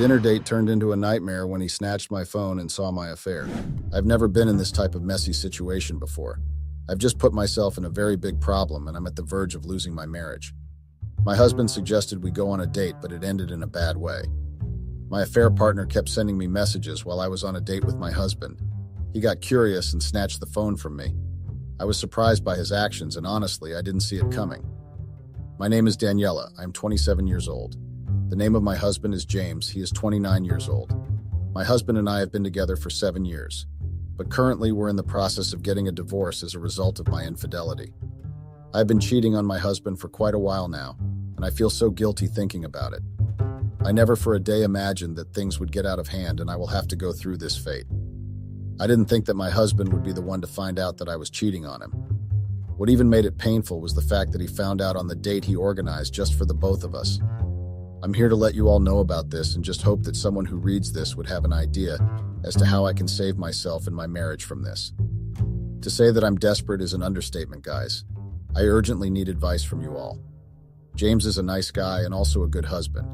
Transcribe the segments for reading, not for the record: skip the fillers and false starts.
dinner date turned into a nightmare when he snatched my phone and saw my affair. I've never been in this type of messy situation before. I've just put myself in a very big problem and I'm at the verge of losing my marriage. My husband suggested we go on a date, but it ended in a bad way. My affair partner kept sending me messages while I was on a date with my husband. He got curious and snatched the phone from me. I was surprised by his actions and honestly, I didn't see it coming. My name is Daniela. I'm 27 years old. The name of my husband is James. He is 29 years old. My husband and I have been together for 7 years, but currently we're in the process of getting a divorce as a result of my infidelity. I've been cheating on my husband for quite a while now, and I feel so guilty thinking about it. I never for a day imagined that things would get out of hand and I will have to go through this fate. I didn't think that my husband would be the one to find out that I was cheating on him. What even made it painful was the fact that he found out on the date he organized just for the both of us. I'm here to let you all know about this and just hope that someone who reads this would have an idea as to how I can save myself and my marriage from this. To say that I'm desperate is an understatement, guys. I urgently need advice from you all. James is a nice guy and also a good husband.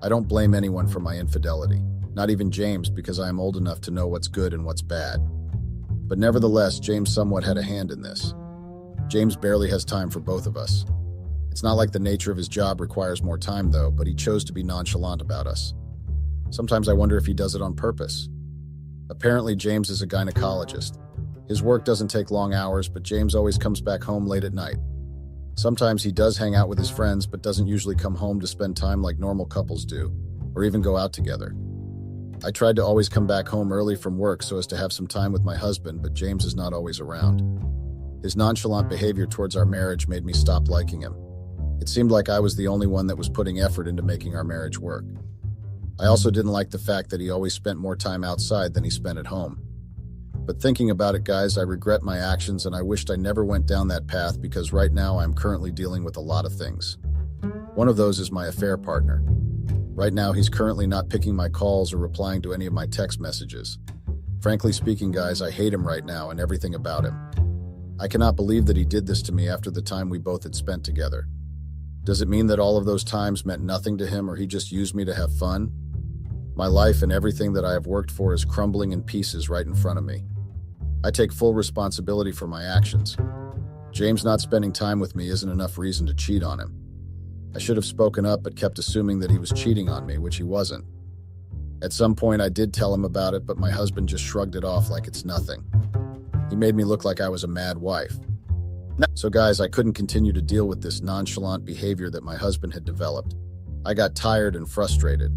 I don't blame anyone for my infidelity, not even James, because I am old enough to know what's good and what's bad. But nevertheless, James somewhat had a hand in this. James barely has time for both of us. It's not like the nature of his job requires more time though, but he chose to be nonchalant about us. Sometimes I wonder if he does it on purpose. Apparently James is a gynecologist. His work doesn't take long hours, but James always comes back home late at night. Sometimes he does hang out with his friends, but doesn't usually come home to spend time like normal couples do, or even go out together. I tried to always come back home early from work so as to have some time with my husband, but James is not always around. His nonchalant behavior towards our marriage made me stop liking him. It seemed like I was the only one that was putting effort into making our marriage work. I also didn't like the fact that he always spent more time outside than he spent at home. But thinking about it, guys, I regret my actions and I wished I never went down that path because right now I'm currently dealing with a lot of things. One of those is my affair partner. Right now he's currently not picking my calls or replying to any of my text messages. Frankly speaking, guys, I hate him right now and everything about him. I cannot believe that he did this to me after the time we both had spent together. Does it mean that all of those times meant nothing to him or he just used me to have fun? My life and everything that I have worked for is crumbling in pieces right in front of me. I take full responsibility for my actions. James not spending time with me isn't enough reason to cheat on him. I should have spoken up but kept assuming that he was cheating on me, which he wasn't. At some point I did tell him about it, but my husband just shrugged it off like it's nothing. He made me look like I was a mad wife. So guys, I couldn't continue to deal with this nonchalant behavior that my husband had developed. I got tired and frustrated.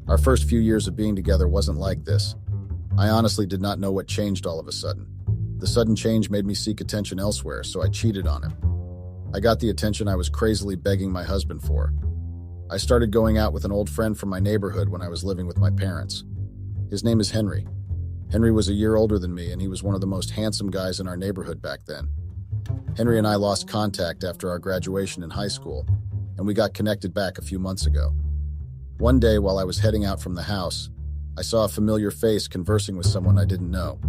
Our first few years of being together wasn't like this. I honestly did not know what changed all of a sudden. The sudden change made me seek attention elsewhere, so I cheated on him. I got the attention I was crazily begging my husband for. I started going out with an old friend from my neighborhood when I was living with my parents. His name is Henry. Henry was a year older than me, and he was one of the most handsome guys in our neighborhood back then. Henry and I lost contact after our graduation in high school, and we got connected back a few months ago. One day, while I was heading out from the house, I saw a familiar face conversing with someone I didn't know.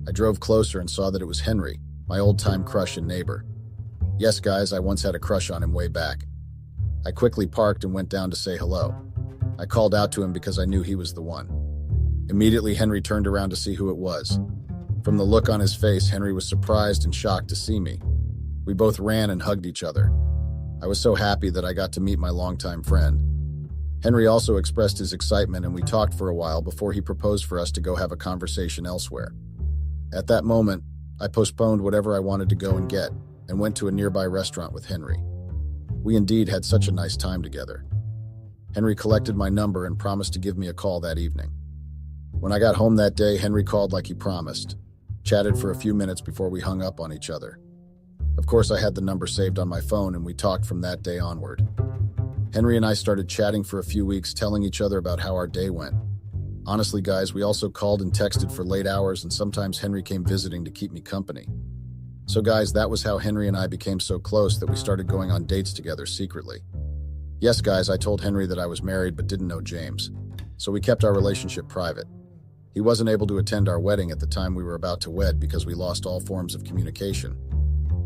I drove closer and saw that it was Henry, my old-time crush and neighbor. Yes, guys, I once had a crush on him way back. I quickly parked and went down to say hello. I called out to him because I knew he was the one. Immediately, Henry turned around to see who it was. From the look on his face, Henry was surprised and shocked to see me. We both ran and hugged each other. I was so happy that I got to meet my longtime friend. Henry also expressed his excitement and we talked for a while before he proposed for us to go have a conversation elsewhere. At that moment, I postponed whatever I wanted to go and get and went to a nearby restaurant with Henry. We indeed had such a nice time together. Henry collected my number and promised to give me a call that evening. When I got home that day, Henry called like he promised, chatted for a few minutes before we hung up on each other. Of course, I had the number saved on my phone and we talked from that day onward. Henry and I started chatting for a few weeks, telling each other about how our day went. Honestly, guys, we also called and texted for late hours and sometimes Henry came visiting to keep me company. So guys, that was how Henry and I became so close that we started going on dates together secretly. Yes, guys, I told Henry that I was married but didn't know James, so we kept our relationship private. He wasn't able to attend our wedding at the time we were about to wed because we lost all forms of communication.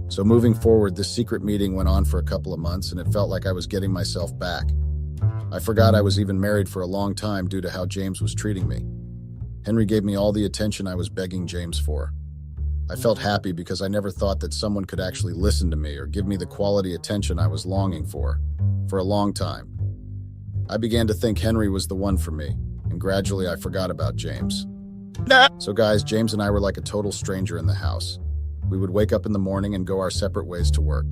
So moving forward, this secret meeting went on for a couple of months and it felt like I was getting myself back. I forgot I was even married for a long time due to how James was treating me. Henry gave me all the attention I was begging James for. I felt happy because I never thought that someone could actually listen to me or give me the quality attention I was longing for a long time. I began to think Henry was the one for me, and gradually I forgot about James. So guys, James and I were like a total stranger in the house. We would wake up in the morning and go our separate ways to work.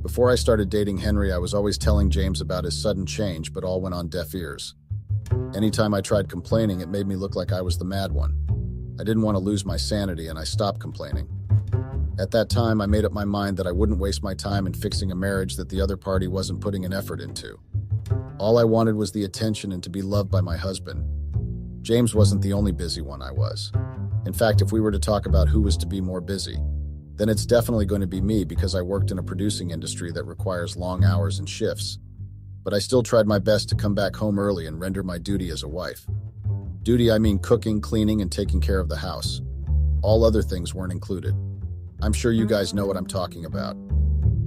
Before I started dating Henry, I was always telling James about his sudden change, but all went on deaf ears. Anytime I tried complaining, it made me look like I was the mad one. I didn't want to lose my sanity, and I stopped complaining. At that time, I made up my mind that I wouldn't waste my time in fixing a marriage that the other party wasn't putting an effort into. All I wanted was the attention and to be loved by my husband. James wasn't the only busy one I was. In fact, if we were to talk about who was to be more busy, then it's definitely going to be me because I worked in a producing industry that requires long hours and shifts. But I still tried my best to come back home early and render my duty as a wife. Duty, I mean cooking, cleaning, and taking care of the house. All other things weren't included. I'm sure you guys know what I'm talking about.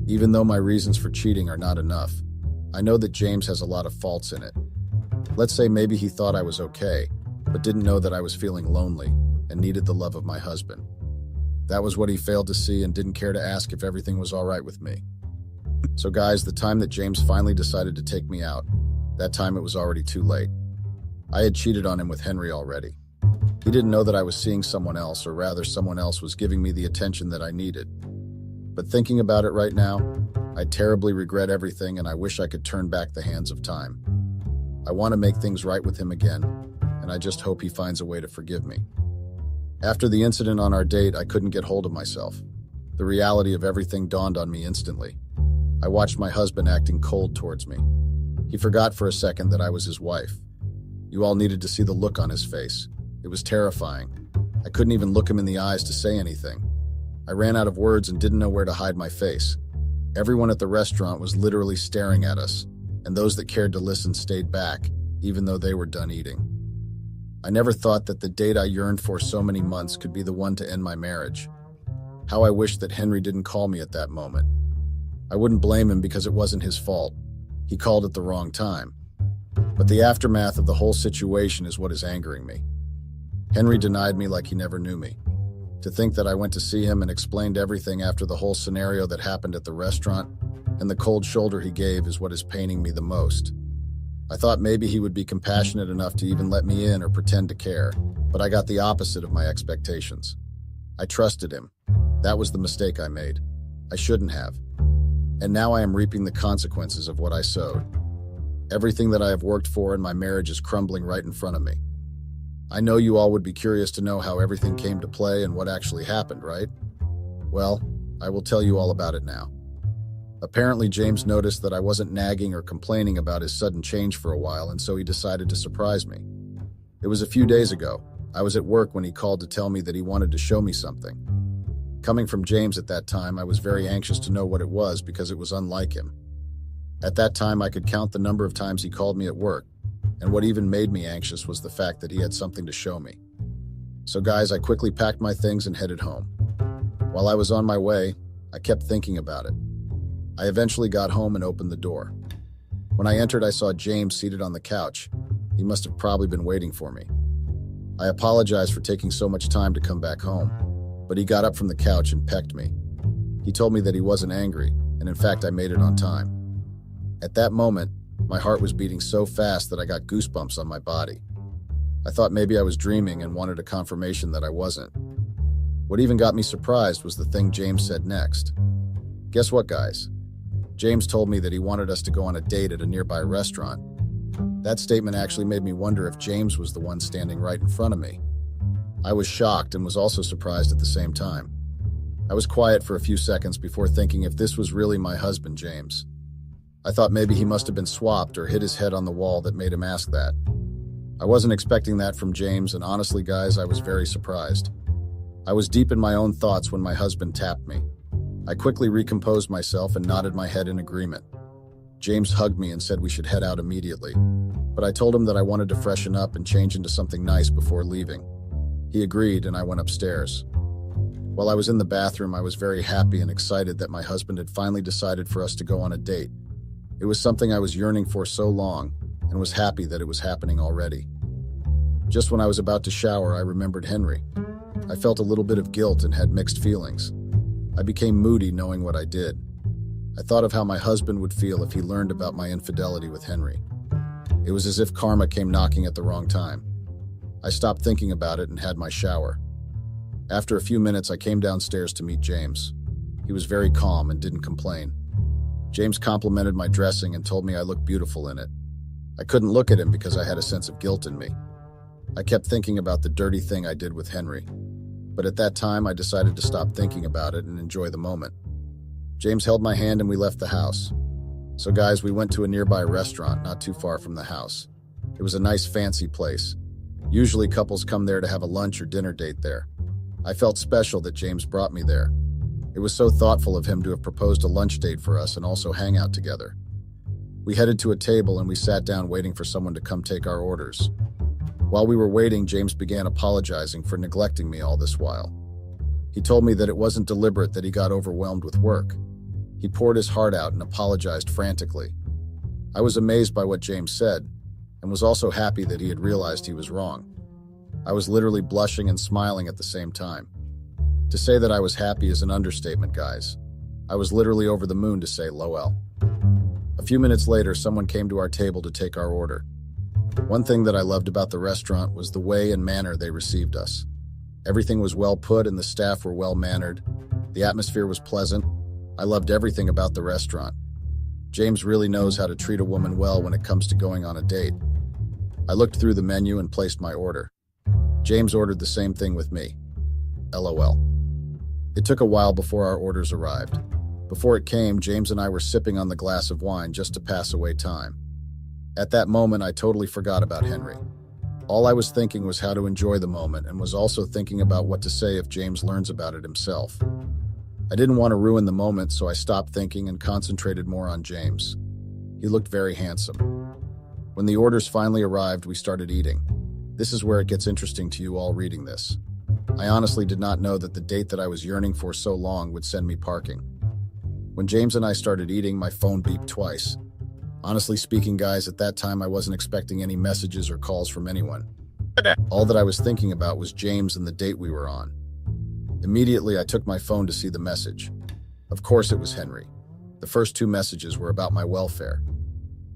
Even though my reasons for cheating are not enough, I know that James has a lot of faults in it. Let's say maybe he thought I was okay, but didn't know that I was feeling lonely and needed the love of my husband. That was what he failed to see and didn't care to ask if everything was all right with me. So guys, the time that James finally decided to take me out, that time it was already too late. I had cheated on him with Henry already. He didn't know that I was seeing someone else, or rather someone else was giving me the attention that I needed. But thinking about it right now, I terribly regret everything and I wish I could turn back the hands of time. I want to make things right with him again, and I just hope he finds a way to forgive me. After the incident on our date, I couldn't get hold of myself. The reality of everything dawned on me instantly. I watched my husband acting cold towards me. He forgot for a second that I was his wife. You all needed to see the look on his face. It was terrifying. I couldn't even look him in the eyes to say anything. I ran out of words and didn't know where to hide my face. Everyone at the restaurant was literally staring at us, and those that cared to listen stayed back, even though they were done eating. I never thought that the date I yearned for so many months could be the one to end my marriage. How I wished that Henry didn't call me at that moment. I wouldn't blame him because it wasn't his fault. He called at the wrong time. But the aftermath of the whole situation is what is angering me. Henry denied me like he never knew me. To think that I went to see him and explained everything after the whole scenario that happened at the restaurant, and the cold shoulder he gave is what is paining me the most. I thought maybe he would be compassionate enough to even let me in or pretend to care, but I got the opposite of my expectations. I trusted him. That was the mistake I made. I shouldn't have. And now I am reaping the consequences of what I sowed. Everything that I have worked for in my marriage is crumbling right in front of me. I know you all would be curious to know how everything came to play and what actually happened, right? Well, I will tell you all about it now. Apparently, James noticed that I wasn't nagging or complaining about his sudden change for a while, and so he decided to surprise me. It was a few days ago. I was at work when he called to tell me that he wanted to show me something. Coming from James at that time, I was very anxious to know what it was because it was unlike him. At that time, I could count the number of times he called me at work, and what even made me anxious was the fact that he had something to show me. So guys, I quickly packed my things and headed home. While I was on my way, I kept thinking about it. I eventually got home and opened the door. When I entered, I saw James seated on the couch. He must have probably been waiting for me. I apologized for taking so much time to come back home, but he got up from the couch and pecked me. He told me that he wasn't angry, and in fact, I made it on time. At that moment, my heart was beating so fast that I got goosebumps on my body. I thought maybe I was dreaming and wanted a confirmation that I wasn't. What even got me surprised was the thing James said next. Guess what, guys? James told me that he wanted us to go on a date at a nearby restaurant. That statement actually made me wonder if James was the one standing right in front of me. I was shocked and was also surprised at the same time. I was quiet for a few seconds before thinking if this was really my husband, James. I thought maybe he must have been swapped or hit his head on the wall that made him ask that. I wasn't expecting that from James, and honestly, guys, I was very surprised. I was deep in my own thoughts when my husband tapped me. I quickly recomposed myself and nodded my head in agreement. James hugged me and said we should head out immediately, but I told him that I wanted to freshen up and change into something nice before leaving. He agreed, and I went upstairs. While I was in the bathroom, I was very happy and excited that my husband had finally decided for us to go on a date. It was something I was yearning for so long, and was happy that it was happening already. Just when I was about to shower, I remembered Henry. I felt a little bit of guilt and had mixed feelings. I became moody knowing what I did. I thought of how my husband would feel if he learned about my infidelity with Henry. It was as if karma came knocking at the wrong time. I stopped thinking about it and had my shower. After a few minutes, I came downstairs to meet James. He was very calm and didn't complain. James complimented my dressing and told me I looked beautiful in it. I couldn't look at him because I had a sense of guilt in me. I kept thinking about the dirty thing I did with Henry. But at that time, I decided to stop thinking about it and enjoy the moment. James held my hand and we left the house. So guys, we went to a nearby restaurant not too far from the house. It was a nice fancy place. Usually couples come there to have a lunch or dinner date there. I felt special that James brought me there. It was so thoughtful of him to have proposed a lunch date for us and also hang out together. We headed to a table and we sat down waiting for someone to come take our orders. While we were waiting, James began apologizing for neglecting me all this while. He told me that it wasn't deliberate, that he got overwhelmed with work. He poured his heart out and apologized frantically. I was amazed by what James said, and was also happy that he had realized he was wrong. I was literally blushing and smiling at the same time. To say that I was happy is an understatement, guys. I was literally over the moon, to say lol. A few minutes later, someone came to our table to take our order. One thing that I loved about the restaurant was the way and manner they received us. Everything was well put and the staff were well-mannered. The atmosphere was pleasant. I loved everything about the restaurant. James really knows how to treat a woman well when it comes to going on a date. I looked through the menu and placed my order. James ordered the same thing with me. LOL. It took a while before our orders arrived. Before it came, James and I were sipping on the glass of wine just to pass away time. At that moment, I totally forgot about Henry. All I was thinking was how to enjoy the moment, and was also thinking about what to say if James learns about it himself. I didn't want to ruin the moment, so I stopped thinking and concentrated more on James. He looked very handsome. When the orders finally arrived, we started eating. This is where it gets interesting to you all reading this. I honestly did not know that the date that I was yearning for so long would send me parking. When James and I started eating, my phone beeped twice. Honestly speaking, guys, at that time I wasn't expecting any messages or calls from anyone. All that I was thinking about was James and the date we were on. Immediately, I took my phone to see the message. Of course it was Henry. The first two messages were about my welfare.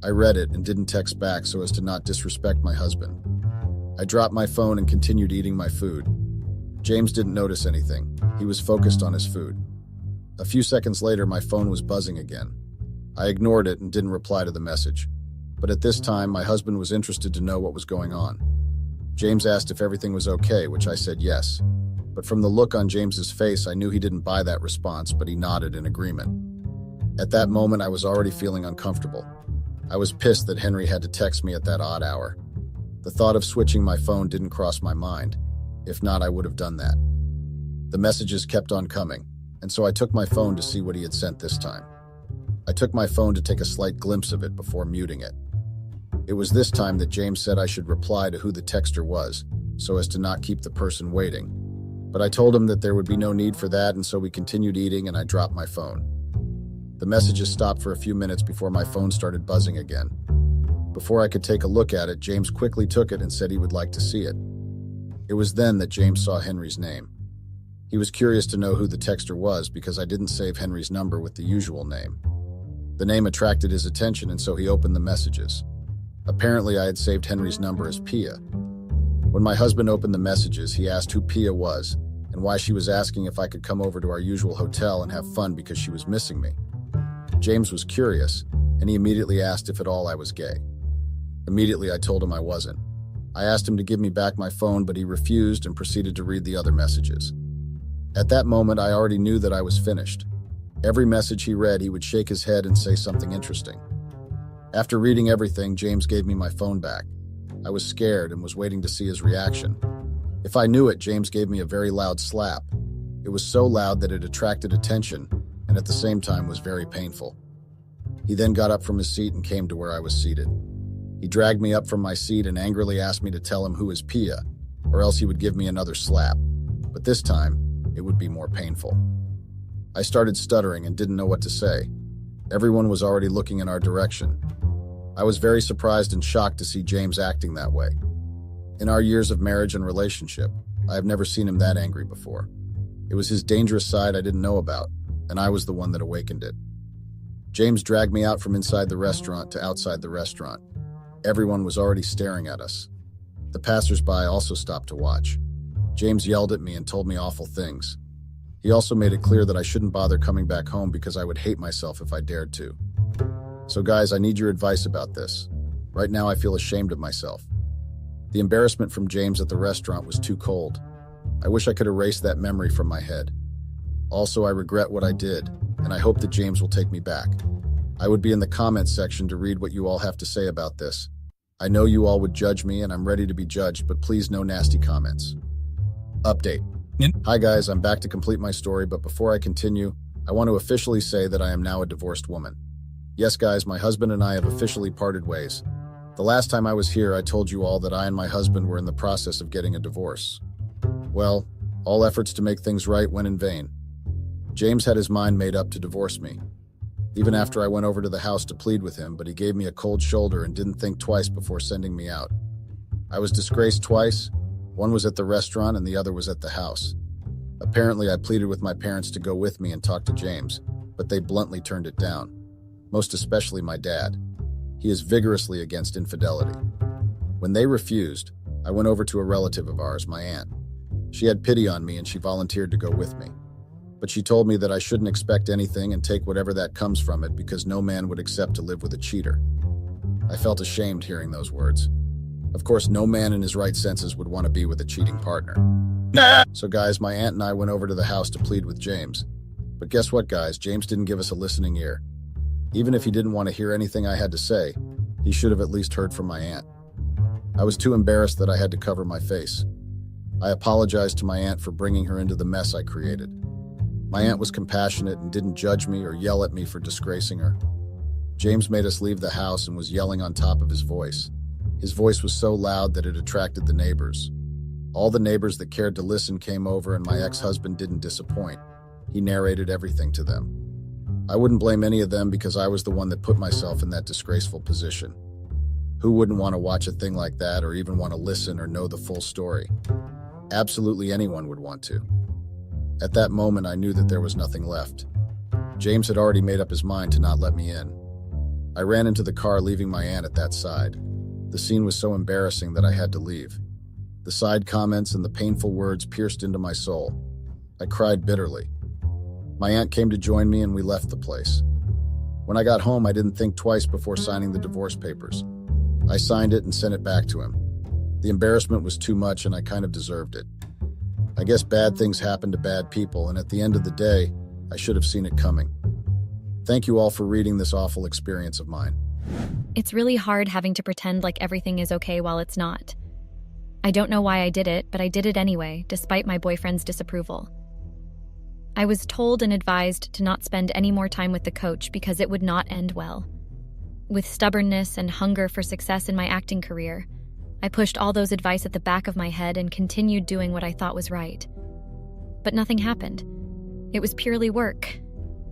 I read it and didn't text back so as to not disrespect my husband. I dropped my phone and continued eating my food. James didn't notice anything. He was focused on his food. A few seconds later, my phone was buzzing again. I ignored it and didn't reply to the message. But at this time, my husband was interested to know what was going on. James asked if everything was okay, which I said yes. But from the look on James's face, I knew he didn't buy that response, but he nodded in agreement. At that moment, I was already feeling uncomfortable. I was pissed that Henry had to text me at that odd hour. The thought of switching my phone didn't cross my mind. If not, I would have done that. The messages kept on coming, and so I took my phone to see what he had sent this time. I took my phone to take a slight glimpse of it before muting it. It was this time that James said I should reply to who the texter was, so as to not keep the person waiting. But I told him that there would be no need for that, and so we continued eating and I dropped my phone. The messages stopped for a few minutes before my phone started buzzing again. Before I could take a look at it, James quickly took it and said he would like to see it. It was then that James saw Henry's name. He was curious to know who the texter was because I didn't save Henry's number with the usual name. The name attracted his attention, and so he opened the messages. Apparently, I had saved Henry's number as Pia. When my husband opened the messages, he asked who Pia was and why she was asking if I could come over to our usual hotel and have fun because she was missing me. James was curious, and he immediately asked if at all I was gay. Immediately, I told him I wasn't. I asked him to give me back my phone, but he refused and proceeded to read the other messages. At that moment, I already knew that I was finished. Every message he read, he would shake his head and say something interesting. After reading everything, James gave me my phone back. I was scared and was waiting to see his reaction. If I knew it, James gave me a very loud slap. It was so loud that it attracted attention and at the same time was very painful. He then got up from his seat and came to where I was seated. He dragged me up from my seat and angrily asked me to tell him who is Pia, or else he would give me another slap. But this time, it would be more painful. I started stuttering and didn't know what to say. Everyone was already looking in our direction. I was very surprised and shocked to see James acting that way. In our years of marriage and relationship, I have never seen him that angry before. It was his dangerous side I didn't know about, and I was the one that awakened it. James dragged me out from inside the restaurant to outside the restaurant. Everyone was already staring at us. The passersby also stopped to watch. James yelled at me and told me awful things. He also made it clear that I shouldn't bother coming back home because I would hate myself if I dared to. So guys, I need your advice about this. Right now I feel ashamed of myself. The embarrassment from James at the restaurant was too cold. I wish I could erase that memory from my head. Also, I regret what I did, and I hope that James will take me back. I would be in the comments section to read what you all have to say about this. I know you all would judge me, and I'm ready to be judged, but please no nasty comments. Update. Hi guys, I'm back to complete my story, but before I continue, I want to officially say that I am now a divorced woman. Yes guys, my husband and I have officially parted ways. The last time I was here, I told you all that I and my husband were in the process of getting a divorce. Well, all efforts to make things right went in vain. James had his mind made up to divorce me. Even after I went over to the house to plead with him, but he gave me a cold shoulder and didn't think twice before sending me out. I was disgraced twice. One was at the restaurant and the other was at the house. Apparently, I pleaded with my parents to go with me and talk to James, but they bluntly turned it down. Most especially my dad. He is vigorously against infidelity. When they refused, I went over to a relative of ours, my aunt. She had pity on me and she volunteered to go with me. But she told me that I shouldn't expect anything and take whatever that comes from it because no man would accept to live with a cheater. I felt ashamed hearing those words. Of course, no man in his right senses would want to be with a cheating partner. So guys, my aunt and I went over to the house to plead with James. But guess what guys, James didn't give us a listening ear. Even if he didn't want to hear anything I had to say, he should have at least heard from my aunt. I was too embarrassed that I had to cover my face. I apologized to my aunt for bringing her into the mess I created. My aunt was compassionate and didn't judge me or yell at me for disgracing her. James made us leave the house and was yelling on top of his voice. His voice was so loud that it attracted the neighbors. All the neighbors that cared to listen came over and my ex-husband didn't disappoint. He narrated everything to them. I wouldn't blame any of them because I was the one that put myself in that disgraceful position. Who wouldn't want to watch a thing like that or even want to listen or know the full story? Absolutely anyone would want to. At that moment, I knew that there was nothing left. James had already made up his mind to not let me in. I ran into the car, leaving my aunt at that side. The scene was so embarrassing that I had to leave. The side comments and the painful words pierced into my soul. I cried bitterly. My aunt came to join me and we left the place. When I got home, I didn't think twice before signing the divorce papers. I signed it and sent it back to him. The embarrassment was too much and I kind of deserved it. I guess bad things happen to bad people, and at the end of the day, I should have seen it coming. Thank you all for reading this awful experience of mine. It's really hard having to pretend like everything is okay while it's not. I don't know why I did it, but I did it anyway, despite my boyfriend's disapproval. I was told and advised to not spend any more time with the coach because it would not end well. With stubbornness and hunger for success in my acting career, I pushed all those advice at the back of my head and continued doing what I thought was right. But nothing happened. It was purely work.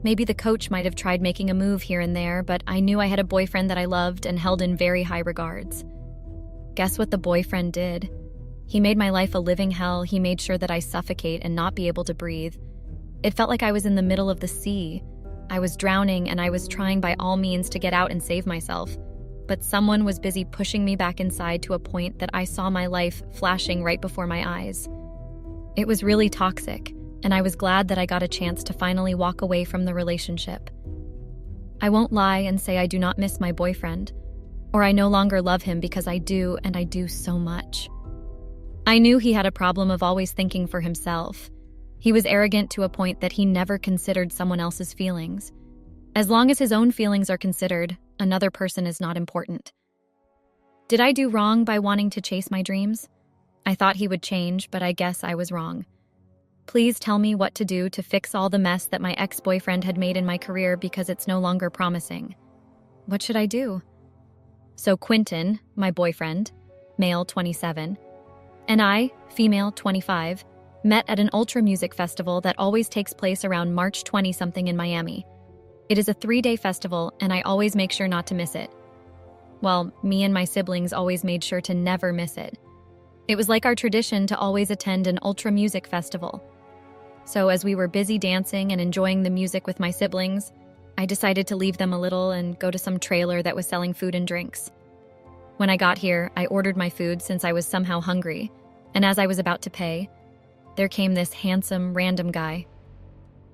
Maybe the coach might have tried making a move here and there, but I knew I had a boyfriend that I loved and held in very high regards. Guess what the boyfriend did? He made my life a living hell. He made sure that I suffocate and not be able to breathe. It felt like I was in the middle of the sea. I was drowning and I was trying by all means to get out and save myself. But someone was busy pushing me back inside to a point that I saw my life flashing right before my eyes. It was really toxic, and I was glad that I got a chance to finally walk away from the relationship. I won't lie and say I do not miss my boyfriend, or I no longer love him because I do, and I do so much. I knew he had a problem of always thinking for himself. He was arrogant to a point that he never considered someone else's feelings. As long as his own feelings are considered, another person is not important. Did I do wrong by wanting to chase my dreams? I thought he would change, but I guess I was wrong. Please tell me what to do to fix all the mess that my ex-boyfriend had made in my career because it's no longer promising. What should I do? So Quentin, my boyfriend, male 27, and I, female 25, met at an ultra music festival that always takes place around March 20-something in Miami. It is a 3-day festival, and I always make sure not to miss it. Well, me and my siblings always made sure to never miss it. It was like our tradition to always attend an ultra music festival. So as we were busy dancing and enjoying the music with my siblings, I decided to leave them a little and go to some trailer that was selling food and drinks. When I got here, I ordered my food since I was somehow hungry, and as I was about to pay, there came this handsome, random guy.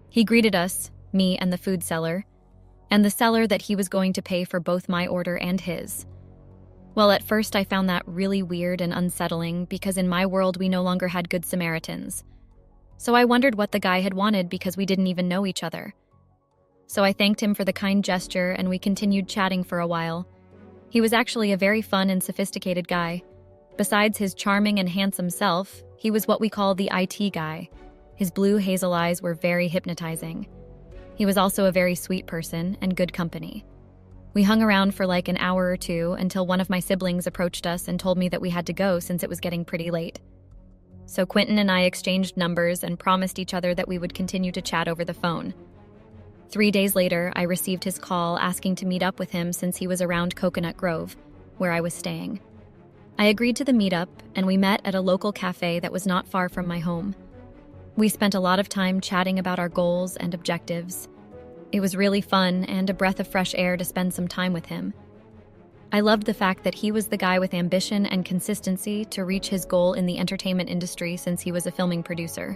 He greeted us, me and the food seller, and the seller that he was going to pay for both my order and his. Well, at first I found that really weird and unsettling because in my world we no longer had good Samaritans. So I wondered what the guy had wanted because we didn't even know each other. So I thanked him for the kind gesture and we continued chatting for a while. He was actually a very fun and sophisticated guy. Besides his charming and handsome self, he was what we call the IT guy. His blue hazel eyes were very hypnotizing. He was also a very sweet person and good company. We hung around for like an hour or two until one of my siblings approached us and told me that we had to go since it was getting pretty late. So Quentin and I exchanged numbers and promised each other that we would continue to chat over the phone. 3 days later, I received his call asking to meet up with him since he was around Coconut Grove, where I was staying. I agreed to the meetup, and we met at a local cafe that was not far from my home. We spent a lot of time chatting about our goals and objectives. It was really fun and a breath of fresh air to spend some time with him. I loved the fact that he was the guy with ambition and consistency to reach his goal in the entertainment industry since he was a filming producer.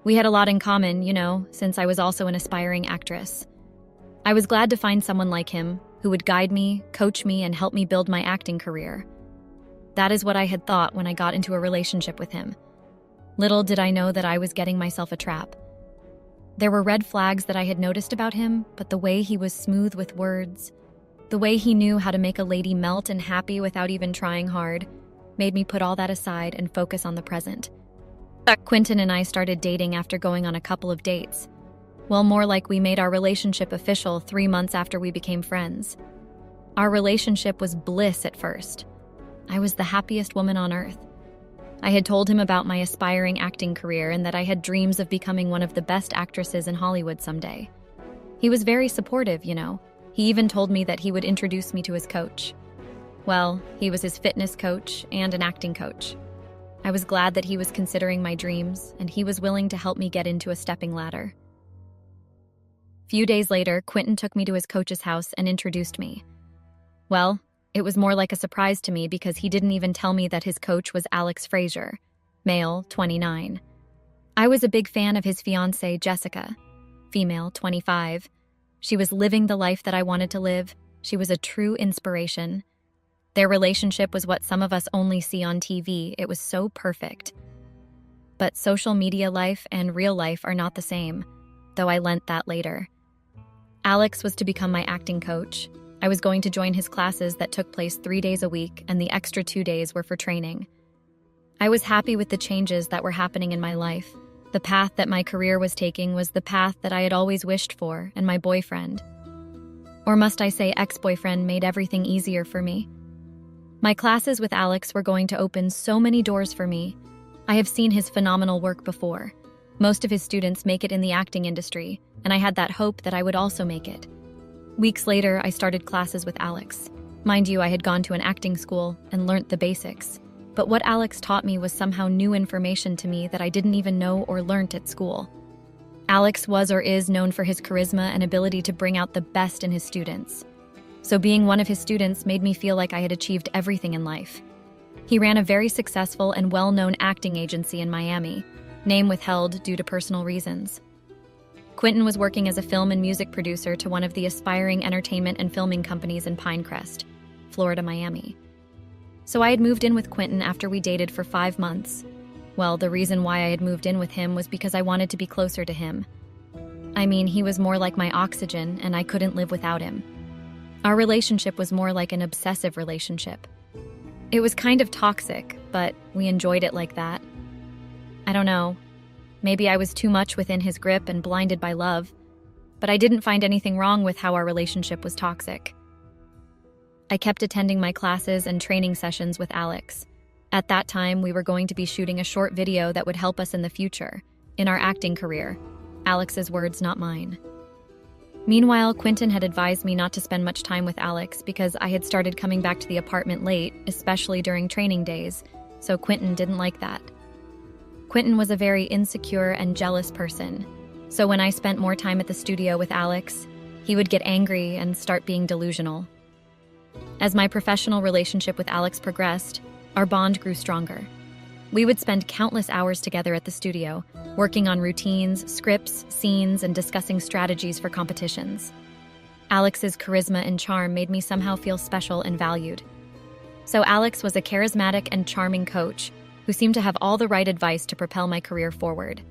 We had a lot in common, since I was also an aspiring actress. I was glad to find someone like him who would guide me, coach me, and help me build my acting career. That is what I had thought when I got into a relationship with him. Little did I know that I was getting myself a trap. There were red flags that I had noticed about him, but the way he was smooth with words, the way he knew how to make a lady melt and happy without even trying hard, made me put all that aside and focus on the present. Quentin and I started dating after going on a couple of dates. Well, more like we made our relationship official 3 months after we became friends. Our relationship was bliss at first. I was the happiest woman on earth. I had told him about my aspiring acting career and that I had dreams of becoming one of the best actresses in Hollywood someday. He was very supportive, He even told me that he would introduce me to his coach. Well, he was his fitness coach and an acting coach. I was glad that he was considering my dreams, and he was willing to help me get into a stepping ladder. Few days later, Quentin took me to his coach's house and introduced me. Well, it was more like a surprise to me because he didn't even tell me that his coach was Alex Frazier, male, 29. I was a big fan of his fiancée, Jessica, female, 25. She was living the life that I wanted to live. She was a true inspiration. Their relationship was what some of us only see on TV. It was so perfect. But social media life and real life are not the same, though I learnt that later. Alex was to become my acting coach. I was going to join his classes that took place 3 days a week, and the extra 2 days were for training. I was happy with the changes that were happening in my life. The path that my career was taking was the path that I had always wished for, and my boyfriend, or must I say ex-boyfriend, made everything easier for me. My classes with Alex were going to open so many doors for me. I have seen his phenomenal work before. Most of his students make it in the acting industry, and I had that hope that I would also make it. Weeks later, I started classes with Alex. Mind you, I had gone to an acting school and learnt the basics, but what Alex taught me was somehow new information to me that I didn't even know or learnt at school. Alex was or is known for his charisma and ability to bring out the best in his students. So being one of his students made me feel like I had achieved everything in life. He ran a very successful and well-known acting agency in Miami, name withheld due to personal reasons. Quentin was working as a film and music producer to one of the aspiring entertainment and filming companies in Pinecrest, Florida, Miami. So I had moved in with Quentin after we dated for 5 months. Well, the reason why I had moved in with him was because I wanted to be closer to him. I mean, he was more like my oxygen, and I couldn't live without him. Our relationship was more like an obsessive relationship. It was kind of toxic, but we enjoyed it like that. I don't know. Maybe I was too much within his grip and blinded by love, but I didn't find anything wrong with how our relationship was toxic. I kept attending my classes and training sessions with Alex. At that time, we were going to be shooting a short video that would help us in the future, in our acting career. Alex's words, not mine. Meanwhile, Quentin had advised me not to spend much time with Alex because I had started coming back to the apartment late, especially during training days, so Quentin didn't like that. Quentin was a very insecure and jealous person, so when I spent more time at the studio with Alex, he would get angry and start being delusional. As my professional relationship with Alex progressed, our bond grew stronger. We would spend countless hours together at the studio, working on routines, scripts, scenes, and discussing strategies for competitions. Alex's charisma and charm made me somehow feel special and valued. So Alex was a charismatic and charming coach who seemed to have all the right advice to propel my career forward.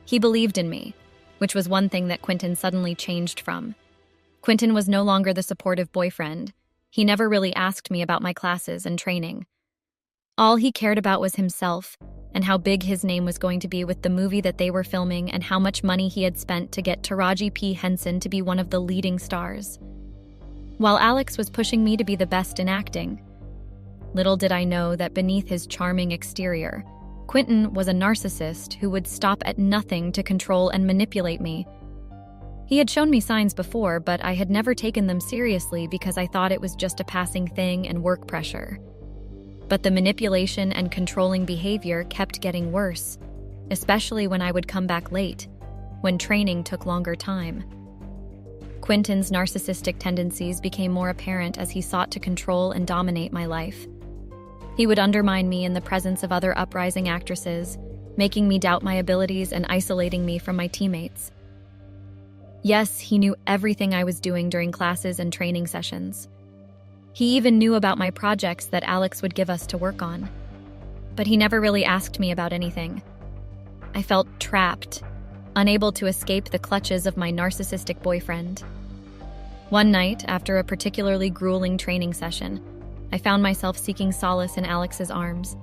He believed in me, which was one thing that Quentin suddenly changed from. Quentin was no longer the supportive boyfriend. He never really asked me about my classes and training. All he cared about was himself and how big his name was going to be with the movie that they were filming and how much money he had spent to get Taraji P. Henson to be one of the leading stars. While Alex was pushing me to be the best in acting, little did I know that beneath his charming exterior, Quentin was a narcissist who would stop at nothing to control and manipulate me. He had shown me signs before, but I had never taken them seriously because I thought it was just a passing thing and work pressure. But the manipulation and controlling behavior kept getting worse, especially when I would come back late, when training took longer time. Quentin's narcissistic tendencies became more apparent as he sought to control and dominate my life. He would undermine me in the presence of other uprising actresses, making me doubt my abilities and isolating me from my teammates. Yes, he knew everything I was doing during classes and training sessions. He even knew about my projects that Alex would give us to work on. But he never really asked me about anything. I felt trapped, unable to escape the clutches of my narcissistic boyfriend. One night, after a particularly grueling training session, I found myself seeking solace in Alex's arms.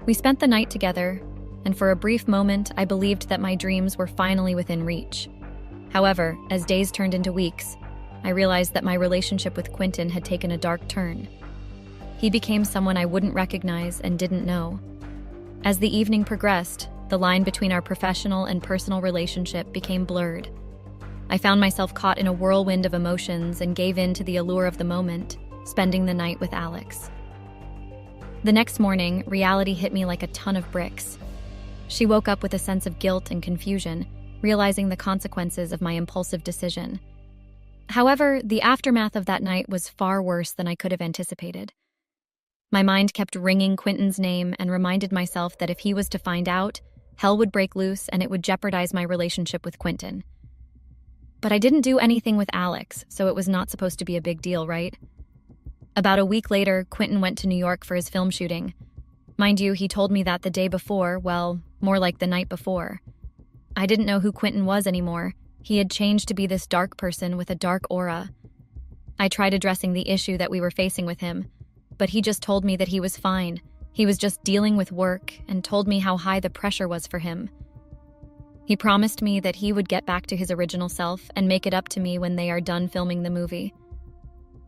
We spent the night together, and for a brief moment, I believed that my dreams were finally within reach. However, as days turned into weeks, I realized that my relationship with Quentin had taken a dark turn. He became someone I wouldn't recognize and didn't know. As the evening progressed, the line between our professional and personal relationship became blurred. I found myself caught in a whirlwind of emotions and gave in to the allure of the moment, spending the night with Alex. The next morning, reality hit me like a ton of bricks. She woke up with a sense of guilt and confusion, realizing the consequences of my impulsive decision. However, the aftermath of that night was far worse than I could have anticipated. My mind kept ringing Quentin's name and reminded myself that if he was to find out, hell would break loose and it would jeopardize my relationship with Quentin. But I didn't do anything with Alex, so it was not supposed to be a big deal, right? About a week later, Quentin went to New York for his film shooting. Mind you, he told me that the day before, well, more like the night before. I didn't know who Quentin was anymore. He had changed to be this dark person with a dark aura. I tried addressing the issue that we were facing with him, but he just told me that he was fine. He was just dealing with work and told me how high the pressure was for him. He promised me that he would get back to his original self and make it up to me when they are done filming the movie.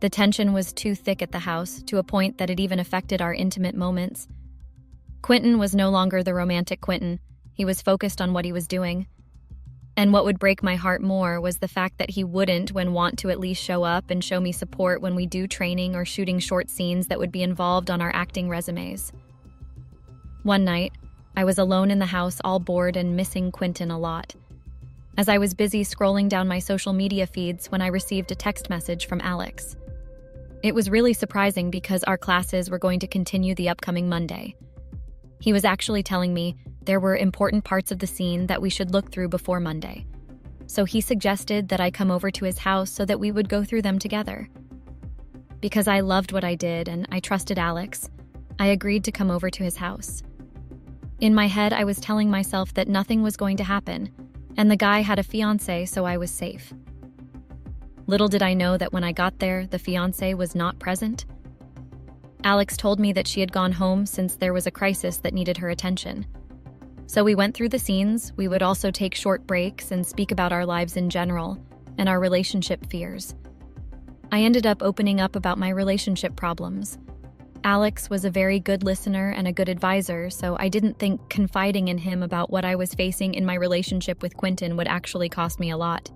The tension was too thick at the house, to a point that it even affected our intimate moments. Quentin was no longer the romantic Quentin. He was focused on what he was doing. And what would break my heart more was the fact that he wouldn't want to at least show up and show me support when we do training or shooting short scenes that would be involved on our acting resumes. One night, I was alone in the house, all bored and missing Quentin a lot. As I was busy scrolling down my social media feeds when I received a text message from Alex. It was really surprising because our classes were going to continue the upcoming Monday. He was actually telling me there were important parts of the scene that we should look through before Monday. So he suggested that I come over to his house so that we would go through them together. Because I loved what I did and I trusted Alex, I agreed to come over to his house. In my head, I was telling myself that nothing was going to happen, and the guy had a fiancé, so I was safe. Little did I know that when I got there, the fiancé was not present. Alex told me that she had gone home since there was a crisis that needed her attention. So we went through the scenes. We would also take short breaks and speak about our lives in general and our relationship fears. I ended up opening up about my relationship problems. Alex was a very good listener and a good advisor, so I didn't think confiding in him about what I was facing in my relationship with Quentin would actually cost me a lot.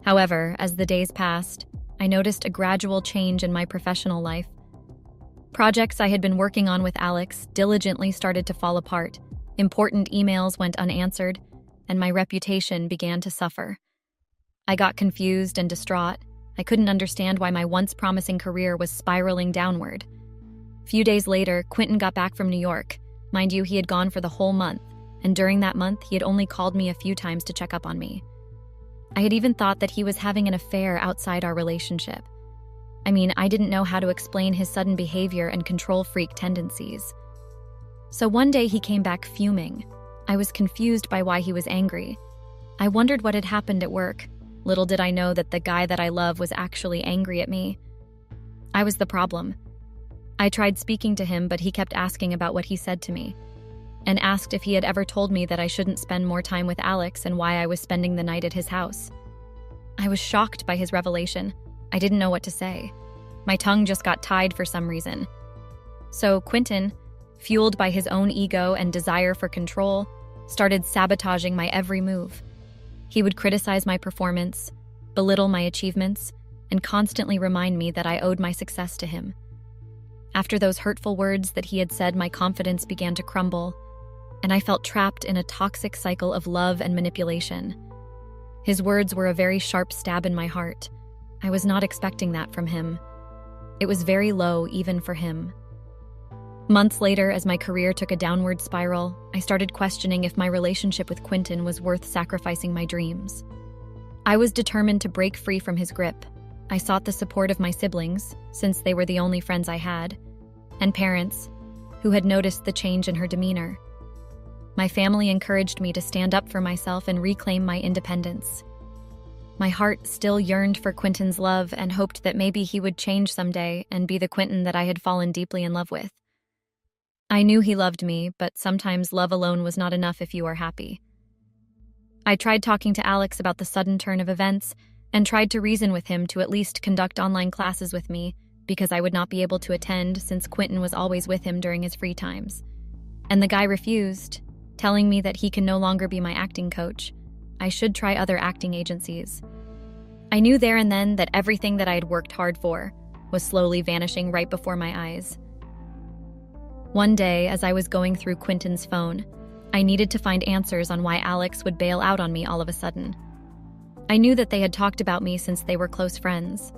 However, as the days passed, I noticed a gradual change in my professional life. Projects I had been working on with Alex diligently started to fall apart, important emails went unanswered, and my reputation began to suffer. I got confused and distraught. I couldn't understand why my once promising career was spiraling downward. Few days later, Quentin got back from New York. Mind you, he had gone for the whole month, and during that month, he had only called me a few times to check up on me. I had even thought that he was having an affair outside our relationship. I mean, I didn't know how to explain his sudden behavior and control freak tendencies. So one day he came back fuming. I was confused by why he was angry. I wondered what had happened at work. Little did I know that the guy that I love was actually angry at me. I was the problem. I tried speaking to him, but he kept asking about what he said to me, and asked if he had ever told me that I shouldn't spend more time with Alex and why I was spending the night at his house. I was shocked by his revelation. I didn't know what to say. My tongue just got tied for some reason. So Quentin, fueled by his own ego and desire for control, started sabotaging my every move. He would criticize my performance, belittle my achievements, and constantly remind me that I owed my success to him. After those hurtful words that he had said, my confidence began to crumble, and I felt trapped in a toxic cycle of love and manipulation. His words were a very sharp stab in my heart. I was not expecting that from him. It was very low even for him. Months later, as my career took a downward spiral, I started questioning if my relationship with Quentin was worth sacrificing my dreams. I was determined to break free from his grip. I sought the support of my siblings, since they were the only friends I had, and parents, who had noticed the change in her demeanor. My family encouraged me to stand up for myself and reclaim my independence. My heart still yearned for Quentin's love and hoped that maybe he would change someday and be the Quentin that I had fallen deeply in love with. I knew he loved me, but sometimes love alone was not enough if you are happy. I tried talking to Alex about the sudden turn of events and tried to reason with him to at least conduct online classes with me because I would not be able to attend since Quentin was always with him during his free times. And the guy refused, telling me that he can no longer be my acting coach. I should try other acting agencies. I knew there and then that everything that I had worked hard for was slowly vanishing right before my eyes. One day, as I was going through Quentin's phone, I needed to find answers on why Alex would bail out on me all of a sudden. I knew that they had talked about me since they were close friends.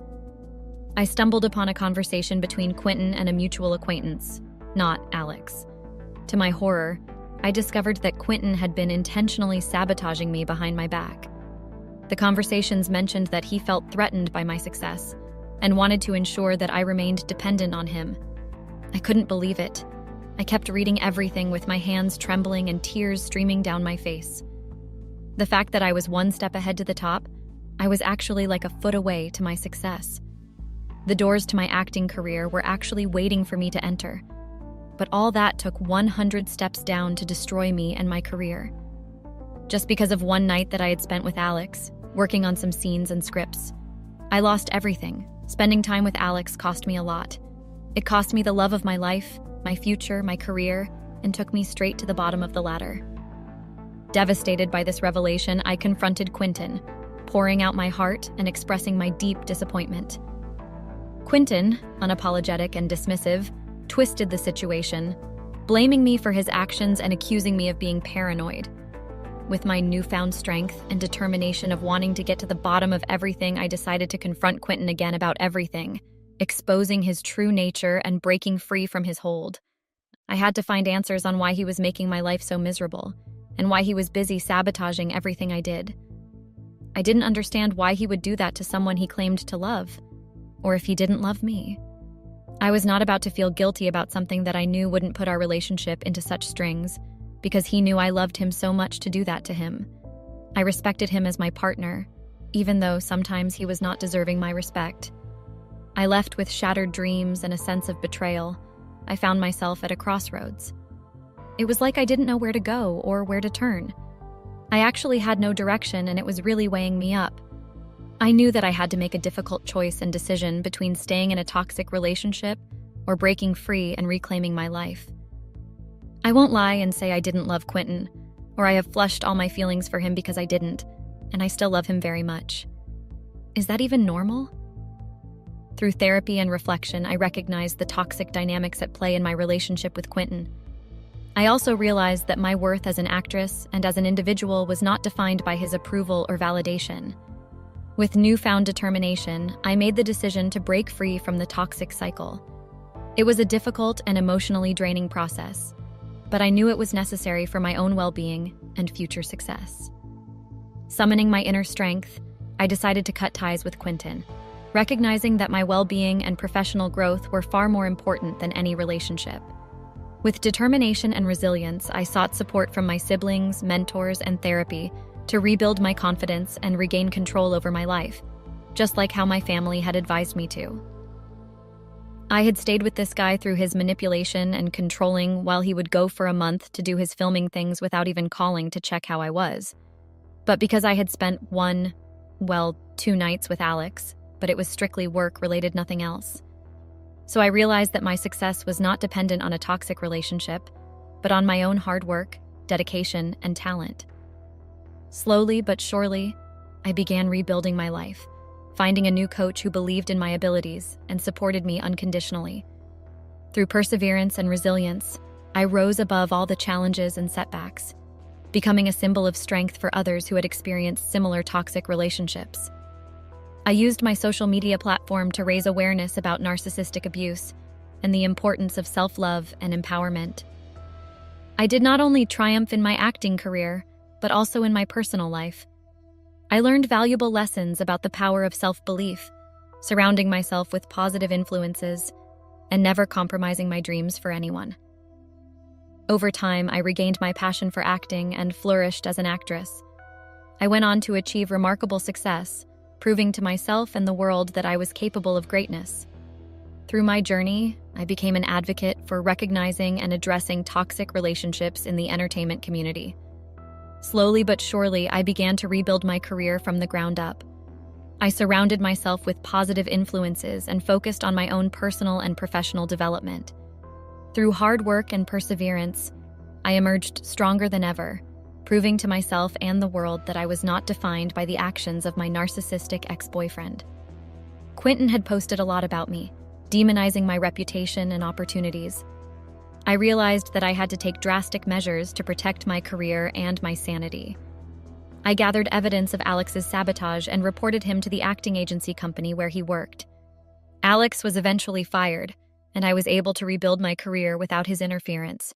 I stumbled upon a conversation between Quentin and a mutual acquaintance, not Alex. To my horror, I discovered that Quentin had been intentionally sabotaging me behind my back. The conversations mentioned that he felt threatened by my success and wanted to ensure that I remained dependent on him. I couldn't believe it. I kept reading everything with my hands trembling and tears streaming down my face. The fact that I was one step ahead to the top, I was actually like a foot away to my success. The doors to my acting career were actually waiting for me to enter. But all that took 100 steps down to destroy me and my career. Just because of one night that I had spent with Alex, working on some scenes and scripts. I lost everything. Spending time with Alex cost me a lot. It cost me the love of my life, my future, my career, and took me straight to the bottom of the ladder. Devastated by this revelation, I confronted Quentin, pouring out my heart and expressing my deep disappointment. Quentin, unapologetic and dismissive, twisted the situation, blaming me for his actions and accusing me of being paranoid. With my newfound strength and determination of wanting to get to the bottom of everything, I decided to confront Quentin again about everything, exposing his true nature and breaking free from his hold. I had to find answers on why he was making my life so miserable, and why he was busy sabotaging everything I did. I didn't understand why he would do that to someone he claimed to love, or if he didn't love me. I was not about to feel guilty about something that I knew wouldn't put our relationship into such strings, because he knew I loved him so much to do that to him. I respected him as my partner, even though sometimes he was not deserving my respect. I left with shattered dreams and a sense of betrayal. I found myself at a crossroads. It was like I didn't know where to go or where to turn. I actually had no direction, and it was really weighing me up. I knew that I had to make a difficult choice and decision between staying in a toxic relationship or breaking free and reclaiming my life. I won't lie and say I didn't love Quentin, or I have flushed all my feelings for him, because I didn't, and I still love him very much. is that even normal? Through therapy and reflection, I recognized the toxic dynamics at play in my relationship with Quentin. I also realized that my worth as an actress and as an individual was not defined by his approval or validation. With newfound determination, I made the decision to break free from the toxic cycle. It was a difficult and emotionally draining process, but I knew it was necessary for my own well-being and future success. Summoning my inner strength, I decided to cut ties with Quentin, recognizing that my well-being and professional growth were far more important than any relationship. With determination and resilience, I sought support from my siblings, mentors, and therapy to rebuild my confidence and regain control over my life, just like how my family had advised me to. I had stayed with this guy through his manipulation and controlling while he would go for a month to do his filming things without even calling to check how I was. But because I had spent 2 nights with Alex, but it was strictly work-related, nothing else. So I realized that my success was not dependent on a toxic relationship, but on my own hard work, dedication, and talent. Slowly but surely, I began rebuilding my life, finding a new coach who believed in my abilities and supported me unconditionally. Through perseverance and resilience, I rose above all the challenges and setbacks, becoming a symbol of strength for others who had experienced similar toxic relationships. I used my social media platform to raise awareness about narcissistic abuse and the importance of self-love and empowerment. I did not only triumph in my acting career, but also in my personal life. I learned valuable lessons about the power of self-belief, surrounding myself with positive influences, and never compromising my dreams for anyone. Over time, I regained my passion for acting and flourished as an actress. I went on to achieve remarkable success, proving to myself and the world that I was capable of greatness. Through my journey, I became an advocate for recognizing and addressing toxic relationships in the entertainment community. Slowly but surely, I began to rebuild my career from the ground up. I surrounded myself with positive influences and focused on my own personal and professional development. Through hard work and perseverance, I emerged stronger than ever, proving to myself and the world that I was not defined by the actions of my narcissistic ex-boyfriend. Quentin had posted a lot about me, demonizing my reputation and opportunities. I realized that I had to take drastic measures to protect my career and my sanity. I gathered evidence of Alex's sabotage and reported him to the acting agency company where he worked. Alex was eventually fired, and I was able to rebuild my career without his interference.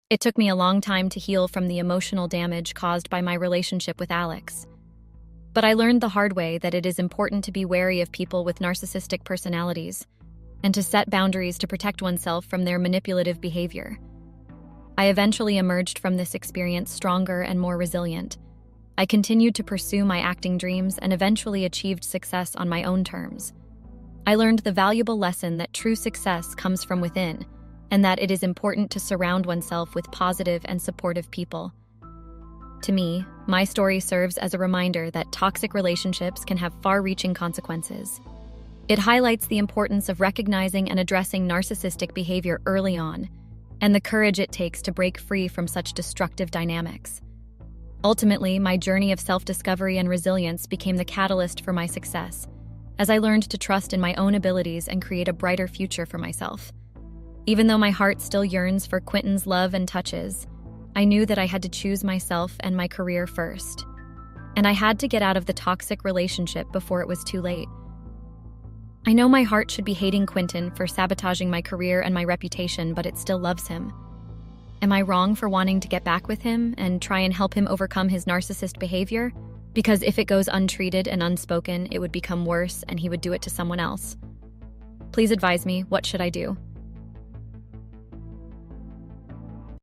It took me a long time to heal from the emotional damage caused by my relationship with Alex. But I learned the hard way that it is important to be wary of people with narcissistic personalities and to set boundaries to protect oneself from their manipulative behavior. I eventually emerged from this experience stronger and more resilient. I continued to pursue my acting dreams and eventually achieved success on my own terms. I learned the valuable lesson that true success comes from within, and that it is important to surround oneself with positive and supportive people. To me, my story serves as a reminder that toxic relationships can have far-reaching consequences. It highlights the importance of recognizing and addressing narcissistic behavior early on, and the courage it takes to break free from such destructive dynamics. Ultimately, my journey of self-discovery and resilience became the catalyst for my success, as I learned to trust in my own abilities and create a brighter future for myself. Even though my heart still yearns for Quentin's love and touches, I knew that I had to choose myself and my career first. And I had to get out of the toxic relationship before it was too late. I know my heart should be hating Quentin for sabotaging my career and my reputation, but it still loves him. Am I wrong for wanting to get back with him and try and help him overcome his narcissist behavior? Because if it goes untreated and unspoken, it would become worse and he would do it to someone else. Please advise me, what should I do?